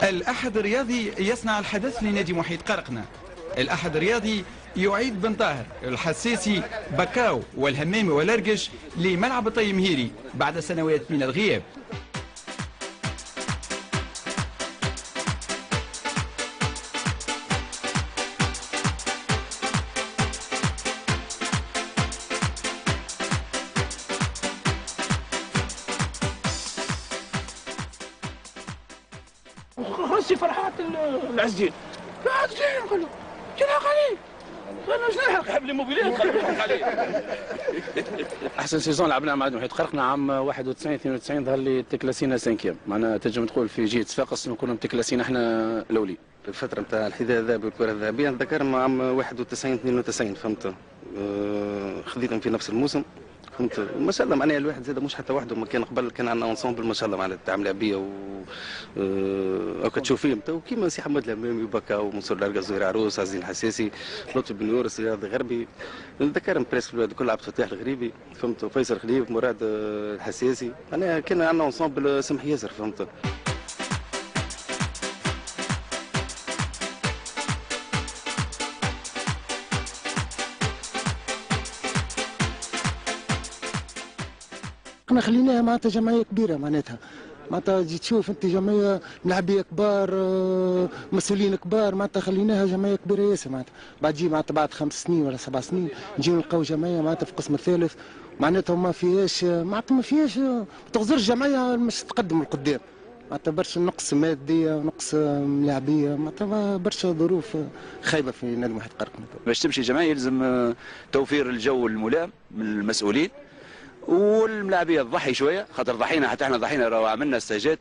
الأحد الرياضي يصنع الحدث لنادي محيط قرقنة. الأحد الرياضي يعيد بن طاهر الحساسي بكاو والهمامي والأرقش لملعب الطي مهيري بعد سنوات من الغياب. خصي فرحات العزين لا عزين قالوا يلحق عليه انا مش نلحق حبل الموبيلات خليه يلحق عليه. احسن سيزون لعبناها مع محيط قرقنة عام 91 92 ظهر لي تكلاسينا سانكيام معناها تنجم تقول في جهه صفاقس نكونوا متكلاسين احنا الاولين. الفتره نتاع الحذاء الذهبي والكره الذهبيه نتذكر عام 91 92 فهمت خذيتهم في نفس الموسم فهمت ما شاء الله معناها الواحد زاد مش حتى وحده ما كان قبل كان عندنا انصامبل ما شاء الله معناها تعمل لعبيه و تشوف فيهم تو كيما سي حمد الهمامي وبكا ومنصور الارقا زهير عروس عزيز الحساسي لطفي بن يورس رياض الغربي نتذكر بريس الولاد الكل عبد الفتاح الغريبي فهمت فيصل خليف مراد الحساسي معناها كان عندنا انصامبل سمح ياسر فهمت. احنا خليناها معناتها جمعيه كبيره معناتها تجي تشوف انت جمعيه ملاعبيه كبار مسؤولين كبار معناتها خليناها جمعيه كبيره ياسر معناتها بعد تجي معناتها بعد 5 سنين ولا 7 سنين نجيو نلقاو جمعيه معناتها في القسم الثالث معناتها ما فيهاش معناتها ما فيهاش تغزر الجمعيه مش تقدم لقدام معناتها برشا نقص ماديه ونقص ملاعبيه معناتها برشا ظروف خايبه في نادي محيط قرقنة. باش تمشي جمعيه يلزم توفير الجو الملائم من المسؤولين والملاعبيه تضحي شويه خاطر ضحينا حتى احنا ضحينا راهو عملنا استاجات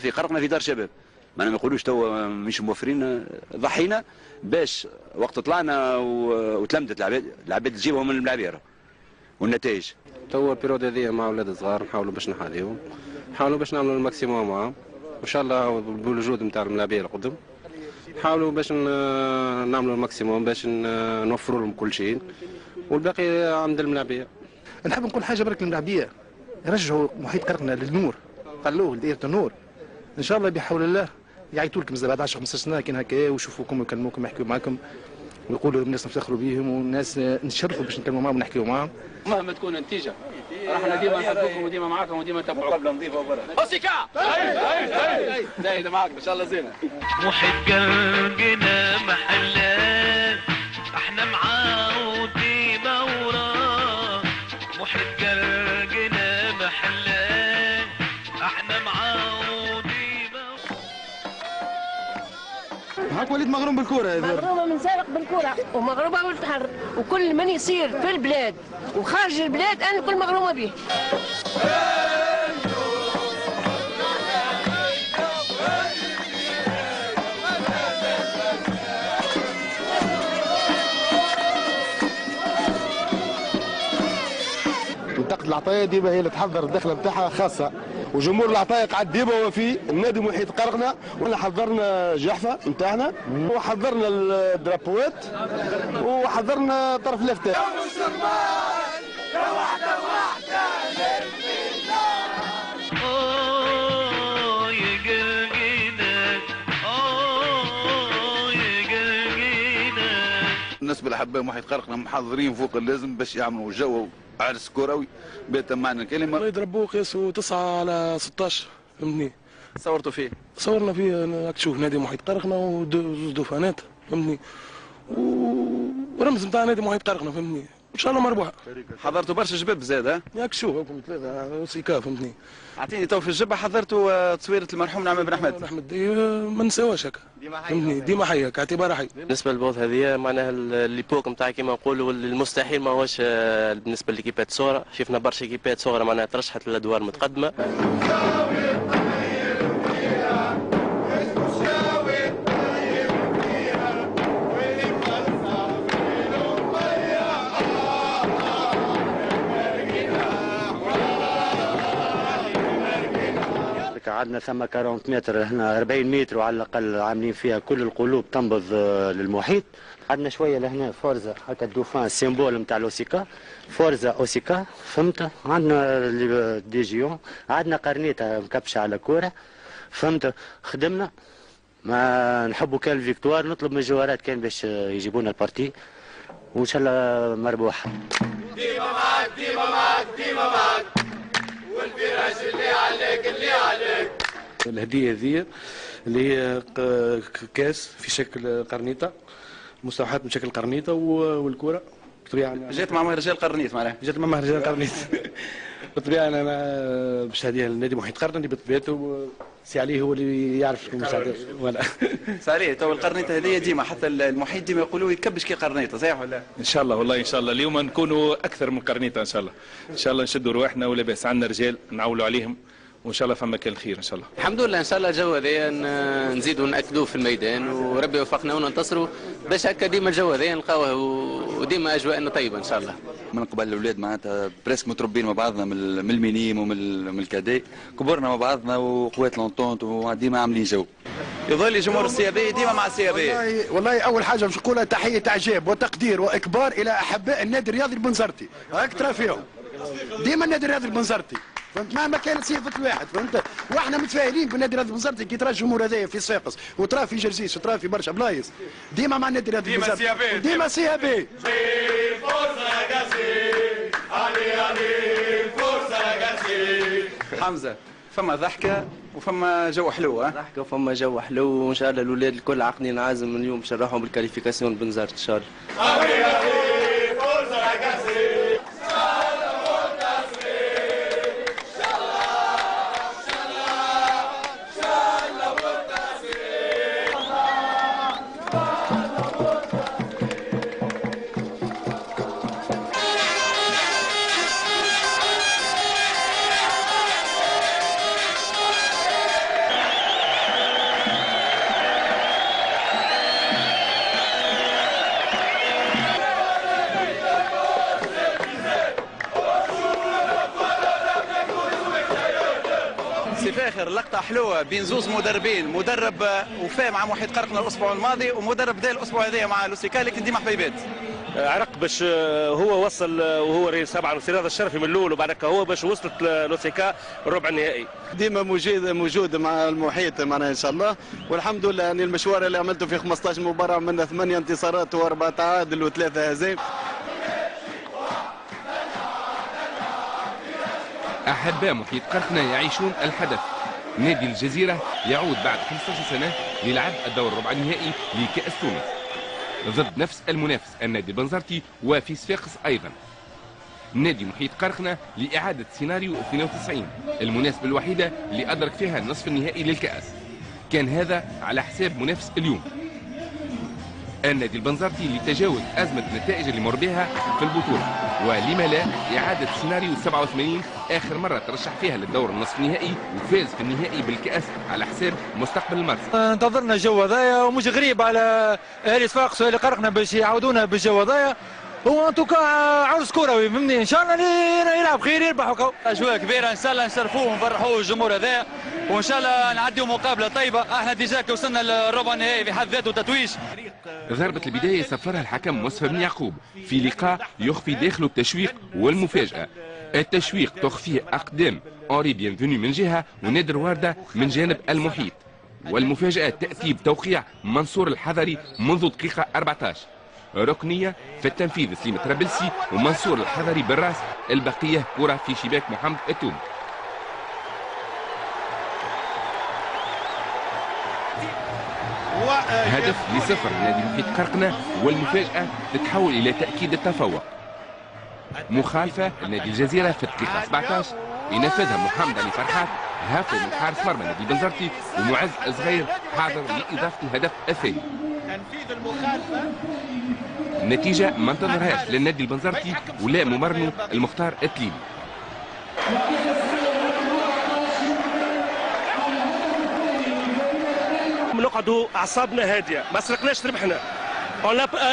في قرقنة في دار شباب ما يقولوش توا مش موفرين ضحينا باش وقت طلعنا وتلمدت العباد تجيبهم من الملاعبيه والنتائج. توا البيريود هذيا مع اولاد صغار نحاولوا باش نحاذيهم نحاولوا باش نعملوا الماكسيموم معاهم وان شاء الله بالوجود نتاع الملاعبيه القدم نحاولوا باش نعملوا الماكسيموم باش نوفروا لهم كل شيء والباقي عند الملاعبيه. نحب نقول حاجه برك للملاعبيه يرجعوا محيط قرقنة للنور خلوه لدائره النور ان شاء الله بحول الله يعيطوا لكم بعد 10 15 سنه كان هكا ويشوفوكم ويكلموكم يحكيوا معكم ويقولوا الناس نفتخروا بهم والناس نشرفوا باش نكلموا معهم ونحكيوا معهم. مهما تكون النتيجه راحنا ديما نحبوكم وديما معاكم وديما نتبعوكم. قبل نضيفه وبرا اوسيكا اي معاك ان شاء الله زينه. محيط قرقنة محلات احنا معاه وديما وراه محيط قرقنة محلات احنا معاه وديما. معاك وليد مغروم بالكره هذا مغرومه من سابق بالكره ومغرومه بالبحر وكل من يصير في البلاد وخارج البلاد انا كل مغرومه به. منطقه العطايه ديما هي اللي تحضر الدخله نتاعها خاصه وجمهور العطايه قاعد ديما هو في النادي محيط قرقنة ولا حضرنا جحفه نتاعنا وحضرنا الدرابوات وحضرنا طرف لفتة. بالنسبه لحباء محيط قرقنة محضرين فوق اللازم باش يعملوا جو عرس كروي بيت معنى الكلمه. الله يضربوه قيسوا 9 على 16 فهمتني. صورتوا فيه؟ صورنا فيه راك تشوف نادي محيط قرقنة وزوج دفانات فهمتني ورمز نتاع نادي محيط قرقنة فهمتني ان شاء الله مربوحه. حضرتوا برشا شباب زاد ها؟ ياك شوف هاكم 3 سيكا فهمتني. اعطيني تو في الجبهه حضرتوا تصويره المرحوم نعمان بن احمد. احمد ما نساوهاش هكا فهمتني ديما حي كاعتبار حي. بالنسبه للبوظ هذه معناها ليبوك نتاع كيما نقولوا المستحيل ما هوش بالنسبه لكيبات صغرى شفنا برشا كيبات صغرى معناها ترشحت للادوار المتقدمه. عندنا ثم 40 متر هنا 40 متر وعلى الاقل عاملين فيها كل القلوب تنبض للمحيط. عندنا شويه لهنا فورزا هكا الدوفان السيمبول نتاع الاوسيكا فورزا اوسيكا فهمت. عندنا دي جيون عندنا قرنيطه مكبشه على كوره فهمت. خدمنا ما نحبوا كان الفيكتوار، نطلب من الجوارات كان باش يجيبونا البارتي، وان شاء الله مربوحه. ديما معك ديما معك ديما معك، والفراش اللي عليك اللي عليك. الهديه هذه اللي هي كاس في شكل قرنيطه، مستوحاه من شكل قرنيطه، والكره بطبيعه جات مع مهرجان قرنيط معناها. جات مع مهرجان قرنيط. بالطبيعه انا باش هذه النادي محيط قرني بطبيعته سي عليه هو اللي يعرف شكون مساعد ولا سي عليه. تو القرنيطه هذه ديما حتى المحيط ديما يقولوا يكبش كي قرنيطه، صحيح ولا؟ ان شاء الله والله ان شاء الله اليوم نكونوا اكثر من قرنيطه ان شاء الله. ان شاء الله نشدوا رواحنا ولا باس، عندنا رجال نعولوا عليهم وان شاء الله فما كان الخير ان شاء الله. الحمد لله ان شاء الله الجو هذايا نزيدوا ناكدوه في الميدان، وربي يوفقنا وننتصروا باش هكا ديما الجو هذايا نلقاوه وديما اجواءنا طيبه ان شاء الله. من قبل الاولاد معناتها بريسك متربين مع بعضنا من المينيم ومن الكادي، كبرنا مع بعضنا وقوات لونطونت وديما عاملين جو. يظل جمهور السيابي ديما مع السيابي. والله اول حاجه باش نقولها تحيه اعجاب وتقدير واكبار الى احباء النادي الرياضي البنزرتي، هاك ترى فيهم ديما النادي الرياضي البنزرتي، فهمت؟ مهما كانت صفه الواحد، فهمت؟ واحنا متفائلين بالنادي الرياضي البنزرتي كي ترى الجمهور هذايا في صفاقس وترى في جرزيس وترى في برشا بلايص، ديما مع النادي الرياضي البنزرتي، ديما سيابي. حمزه فما ضحكه وفما جو حلو. ضحكه وفما جو حلو، وان شاء الله الاولاد الكل عاقلين عازم اليوم باش نروحوا بالكاليفيكاسيون بنزرت ان شاء الله. فاخر لقطه حلوه بين زوز مدربين، مدرب وفاء مع محيط قرقنا الاسبوع الماضي، ومدرب بدا الاسبوع هذا مع لوسيكا، لكن ديما حبيبات. عرق باش هو وصل وهو رئيس طبعا الاستاذ الشرفي من الاول، وبعد هو باش وصلت لوسيكا الربع النهائي. ديما موجود مع المحيط معناها ان شاء الله، والحمد لله يعني المشوار اللي عملته في 15 مباراه عملنا 8 انتصارات و4 تعادل و3 هزائم. أحباء محيط قرقنا يعيشون الحدث. نادي الجزيرة يعود بعد 15 سنة للعب الدور الربع النهائي لكأس تونس ضد نفس المنافس النادي البنزرتي وفي صفاقس أيضا. نادي محيط قرقنا لإعادة سيناريو 92 المناسبة الوحيدة اللي أدرك فيها النصف النهائي للكأس، كان هذا على حساب منافس اليوم النادي البنزرتي لتجاوز أزمة النتائج اللي مر بها في البطولة، ولما لا إعادة سيناريو 87 آخر مرة ترشح فيها للدور النصف النهائي وفاز في النهائي بالكأس على حساب مستقبل المرسى. انتظرنا الجو هذايا ومش غريب على اهلي صفاقس واهلي قرقنا باش يعاودونا بالجو هذايا، هو انتوكا عرس كروي فهمني، ان شاء الله يلعب خير يربح وكو. اجواء كبيره ان شاء الله نشرفوه ونفرحوه الجمهور هذا، وان شاء الله نعديو مقابله طيبه. احنا ديجا كي وصلنا للربع النهائي في حد ذاته تتويج. ضربة البداية سفرها الحكم مصطفى بن يعقوب في لقاء يخفي داخله التشويق والمفاجأة. التشويق تخفيه أقدام أوري بيانفوني من جهة ونادر وردة من جانب المحيط، والمفاجأة تأتي بتوقيع منصور الحضري منذ دقيقة 14. ركنية في التنفيذ سليم ترابلسي ومنصور الحضري بالراس، البقية كرة في شباك محمد التوم. هدف لصفر نادي محيط قرقنا، والمفاجأة تتحول إلى تأكيد التفوق. مخالفة لنادي الجزيرة في الدقيقة 17 ينفذها محمد علي فرحات، هافو من حارس مرمى نادي بنزرتي، ومعز صغير حاضر لإضافة الهدف الثاني. تنفيذ المخالفة النتيجة ما انتظرهاش للنادي البنزرتي ولا ممرنه المختار التليمي. نقعدوا اعصابنا هاديه، ما سرقناش ربحنا،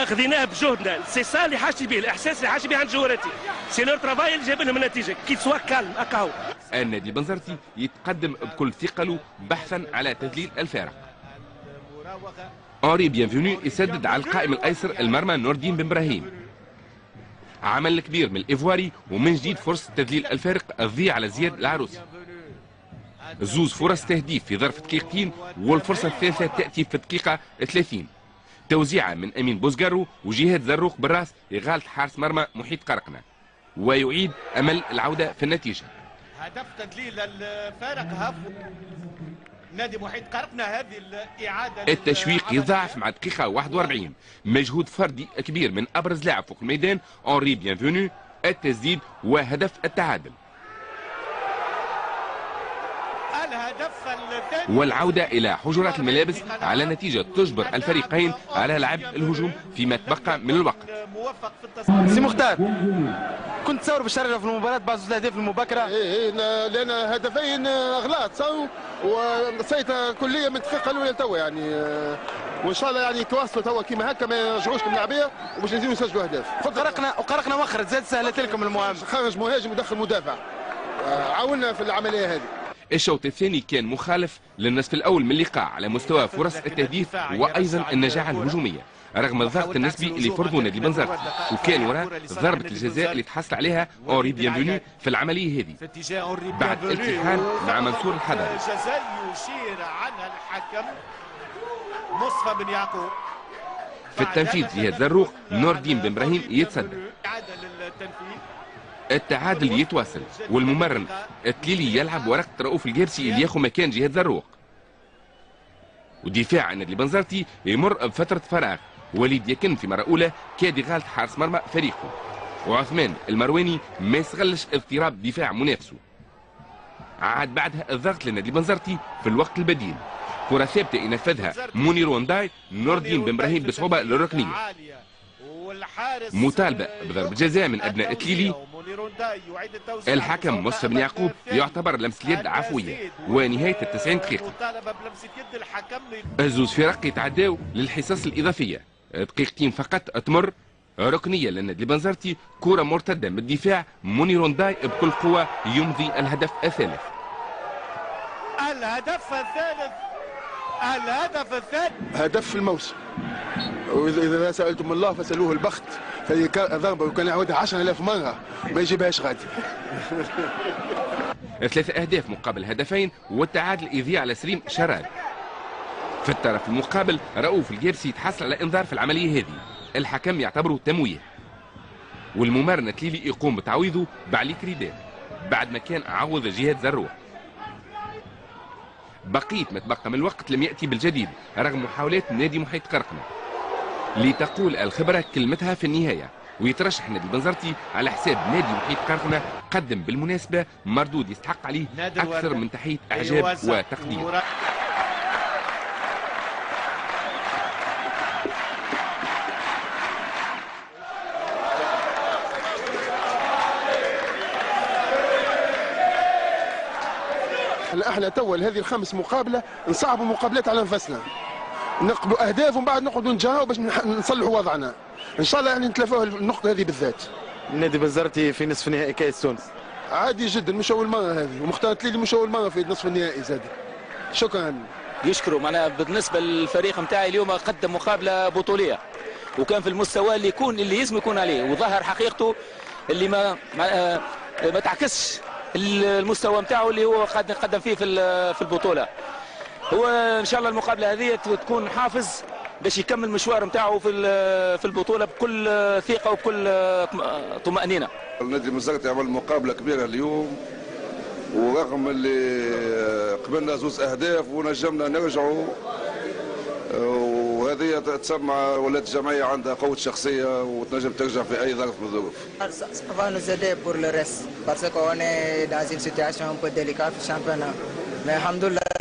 خذيناه بجهدنا، سي سا اللي حاجتي به، الاحساس اللي حاجتي به عند جواراتي، سي لور ترافاي اللي جاب لهم النتيجه، كي تسوا كالم هكا. النادي البنزرتي يتقدم بكل ثقله بحثا على تذليل الفارق. اوري بيانفوني يسدد على القائم الايسر المرمى نور الدين بن ابراهيم. عمل كبير من الايفواري، ومن جديد فرصه تذليل الفارق تضيع على زياد العروسي. زوز فرص تهديف في ظرف دقيقتين، والفرصة الثالثة تأتي في الدقيقة 30. توزيعة من أمين بوزقارو وجهاد زروق بالراس إغالة حارس مرمى محيط قرقنة، ويعيد أمل العودة في النتيجة. هدف تدليل الفارق هاف نادي محيط قرقنة. هذه الإعادة التشويق يضاعف مع دقيقة 41. مجهود فردي كبير من أبرز لاعب فوق الميدان أنري بيانفونو، التسديد وهدف التعادل. والعودة إلى حجرات الملابس على نتيجة تجبر الفريقين على لعب الهجوم فيما تبقى من الوقت. سي مختار، كنت تصور بالشرف في المباراة بعد الأهداف المبكرة؟ إيه لأن هدفين أغلاط وسيطرة كلية من الدقيقة الأولى لتوا يعني، وإن شاء الله يعني يتواصلوا توا كيما هكا ما يرجعوش الملاعبية وباش يزيدوا يسجلوا أهداف. وقرقنا وخرت زاد سهلت لكم المهام. خرج مهاجم ودخل مدافع، عاونا في العملية هذه. الشوط الثاني كان مخالف للنصف الأول من اللقاء على مستوى فرص التهديف وأيضا النجاعة الهجومية، رغم الضغط النسبي اللي فرضه نادي بنزرتي، وكان وراء ضربة الجزاء اللي تحصل عليها أنري بيانفونو في العملية هذه بعد التحام مع منصور الحضاري. الجزاء يشير عنها الحكم مصطفى بن يعقوب. في التنفيذ جهاد زروق، نور الدين بن إبراهيم يتصدى. التعادل يتواصل، والممرن التليلي يلعب ورقة رؤوف الجرسي اللي ياخذ مكان جهاد زروق. ودفاع النادي البنزرتي يمر بفترة فراغ. وليد يكن في مرة أولى كاد يغالط حارس مرمى فريقه، وعثمان المرواني ما يستغلش اضطراب دفاع منافسه. عاد بعدها الضغط للنادي البنزرتي في الوقت البديل. كرة ثابتة ينفذها منير ونداي، نور الدين بن إبراهيم بصعوبة للركنية. مطالبة بضرب جزاء من أبناء تليلي. الحكم مصطفى بن يعقوب يعتبر لمس اليد عفوية، ونهاية 90 دقيقة. الزوز فرق يتعداو للحصص الإضافية، دقيقتين فقط تمر. ركنية للنادي البنزرتي، كرة مرتدة من الدفاع، منير ونداي بكل قوة يمضي الهدف الثالث. الهدف الثالث هدف الموسم، وإذا سألتم الله فسألوه البخت، فهي ضربة وكان يعودها 10,000 مرة ما يجيبهاش غادي. 3 أهداف مقابل هدفين، والتعادل يضيع على سليم شراد. في الطرف المقابل رؤوف الجرسي تحصل على إنذار في العملية هذه، الحكم يعتبره تمويه. والممرن تليلي يقوم بتعويضه بعلي كريدان بعد ما كان عوض جهاد زروق. بقية ما تبقى من الوقت لم يأتي بالجديد رغم محاولات نادي محيط قرقنة. لتقول الخبرة كلمتها في النهاية، ويترشح نادي البنزرتي على حساب نادي محيط قرقنة قدم بالمناسبة مردود يستحق عليه أكثر من تحية إعجاب وتقدير. احنا توا هذه الخمس مقابله نصعبوا مقابلات على انفسنا، نقبلوا اهداف ومن بعد نقعدوا نتجاهوا باش نصلحوا وضعنا. ان شاء الله يعني نتلافوا النقطه هذه بالذات. النادي بنزرتي في نصف نهائي كاس تونس عادي جدا، مش اول مره هذه، ومختار تليلي مش اول مره في نصف النهائي زاد. شكرا. يشكروا معناها بالنسبه للفريق نتاعي اليوم قدم مقابله بطوليه، وكان في المستوى اللي يلزم يكون عليه، وظهر حقيقته اللي ما تعكسش المستوى نتاعو اللي هو قدم فيه في البطوله. هو ان شاء الله المقابله هذه تكون حافز باش يكمل مشوار نتاعو في البطوله بكل ثقه وبكل طمانينه. النادي البنزرتي عمل مقابله كبيره اليوم، ورغم اللي قبلنا 2 أهداف ونجمنا نرجعوا، وهذه تسمى ولات الجمعيه عندها قوه شخصيه وتنجم ترجع في اي ظرف من الظروف. Ça va nous aider pour le reste parce qu'on est dans une situation un peu délicate في الشامبيونات. Mais alhamdoulilah